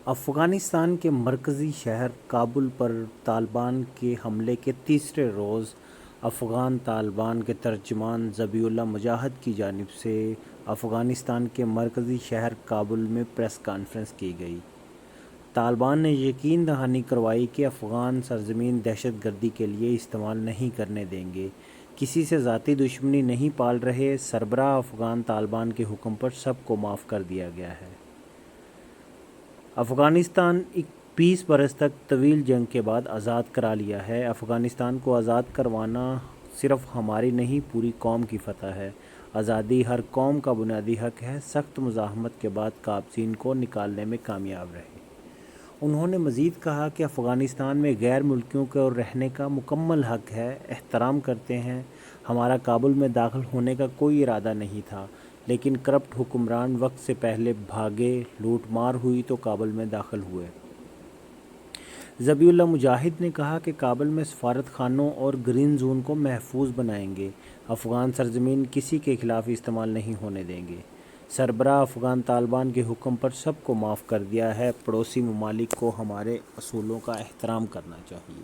افغانستان کے مرکزی شہر کابل پر طالبان کے حملے کے تیسرے روز افغان طالبان کے ترجمان ذبیح اللہ مجاہد کی جانب سے افغانستان کے مرکزی شہر کابل میں پریس کانفرنس کی گئی۔ طالبان نے یقین دہانی کروائی کہ افغان سرزمین دہشت گردی کے لیے استعمال نہیں کرنے دیں گے، کسی سے ذاتی دشمنی نہیں پال رہے۔ سربراہ افغان طالبان کے حکم پر سب کو معاف کر دیا گیا ہے۔ افغانستان 20 برس تک طویل جنگ کے بعد آزاد کرا لیا ہے۔ افغانستان کو آزاد کروانا صرف ہماری نہیں، پوری قوم کی فتح ہے۔ آزادی ہر قوم کا بنیادی حق ہے۔ سخت مزاحمت کے بعد قابضین کو نکالنے میں کامیاب رہے۔ انہوں نے مزید کہا کہ افغانستان میں غیر ملکیوں کو رہنے کا مکمل حق ہے، احترام کرتے ہیں۔ ہمارا کابل میں داخل ہونے کا کوئی ارادہ نہیں تھا، لیکن کرپٹ حکمران وقت سے پہلے بھاگے، لوٹ مار ہوئی تو کابل میں داخل ہوئے۔ ذبیح اللہ مجاہد نے کہا کہ کابل میں سفارت خانوں اور گرین زون کو محفوظ بنائیں گے۔ افغان سرزمین کسی کے خلاف استعمال نہیں ہونے دیں گے۔ سربراہ افغان طالبان کے حکم پر سب کو معاف کر دیا ہے۔ پڑوسی ممالک کو ہمارے اصولوں کا احترام کرنا چاہیے۔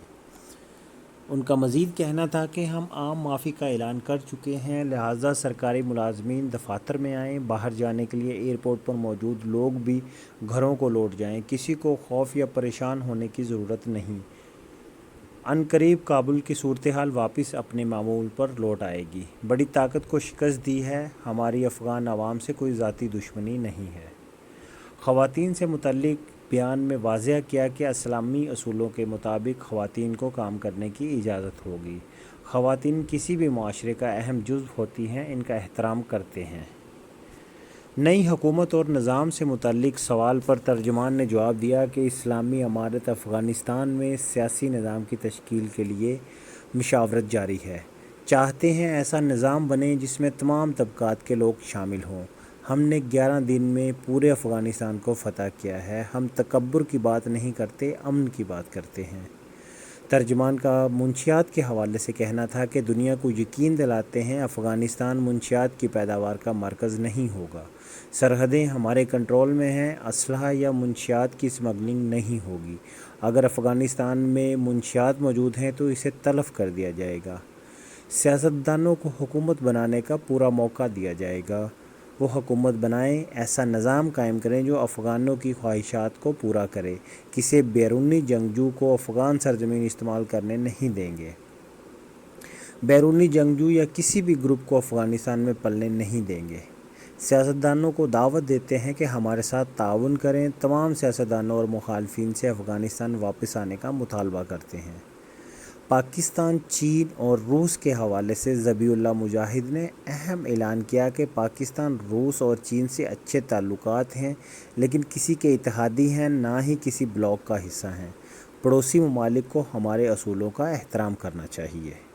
ان کا مزید کہنا تھا کہ ہم عام معافی کا اعلان کر چکے ہیں، لہٰذا سرکاری ملازمین دفاتر میں آئیں، باہر جانے کے لیے ایئرپورٹ پر موجود لوگ بھی گھروں کو لوٹ جائیں، کسی کو خوف یا پریشان ہونے کی ضرورت نہیں۔ عنقریب کابل کی صورتحال واپس اپنے معمول پر لوٹ آئے گی۔ بڑی طاقت کو شکست دی ہے، ہماری افغان عوام سے کوئی ذاتی دشمنی نہیں ہے۔ خواتین سے متعلق بیان میں واضح کیا کہ اسلامی اصولوں کے مطابق خواتین کو کام کرنے کی اجازت ہوگی۔ خواتین کسی بھی معاشرے کا اہم جزو ہوتی ہیں، ان کا احترام کرتے ہیں۔ نئی حکومت اور نظام سے متعلق سوال پر ترجمان نے جواب دیا کہ اسلامی امارت افغانستان میں سیاسی نظام کی تشکیل کے لیے مشاورت جاری ہے۔ چاہتے ہیں ایسا نظام بنے جس میں تمام طبقات کے لوگ شامل ہوں۔ ہم نے 11 دن میں پورے افغانستان کو فتح کیا ہے۔ ہم تکبر کی بات نہیں کرتے، امن کی بات کرتے ہیں۔ ترجمان کا منشیات کے حوالے سے کہنا تھا کہ دنیا کو یقین دلاتے ہیں افغانستان منشیات کی پیداوار کا مرکز نہیں ہوگا۔ سرحدیں ہمارے کنٹرول میں ہیں، اسلحہ یا منشیات کی اسمگلنگ نہیں ہوگی۔ اگر افغانستان میں منشیات موجود ہیں تو اسے تلف کر دیا جائے گا۔ سیاستدانوں کو حکومت بنانے کا پورا موقع دیا جائے گا۔ وہ حکومت بنائیں، ایسا نظام قائم کریں جو افغانوں کی خواہشات کو پورا کرے۔ کسی بیرونی جنگجو کو افغان سرزمین استعمال کرنے نہیں دیں گے۔ بیرونی جنگجو یا کسی بھی گروپ کو افغانستان میں پلنے نہیں دیں گے۔ سیاستدانوں کو دعوت دیتے ہیں کہ ہمارے ساتھ تعاون کریں۔ تمام سیاستدانوں اور مخالفین سے افغانستان واپس آنے کا مطالبہ کرتے ہیں۔ پاکستان، چین اور روس کے حوالے سے ذبیح اللہ مجاہد نے اہم اعلان کیا کہ پاکستان، روس اور چین سے اچھے تعلقات ہیں، لیکن کسی کے اتحادی ہیں، نہ ہی کسی بلاک کا حصہ ہیں۔ پڑوسی ممالک کو ہمارے اصولوں کا احترام کرنا چاہیے۔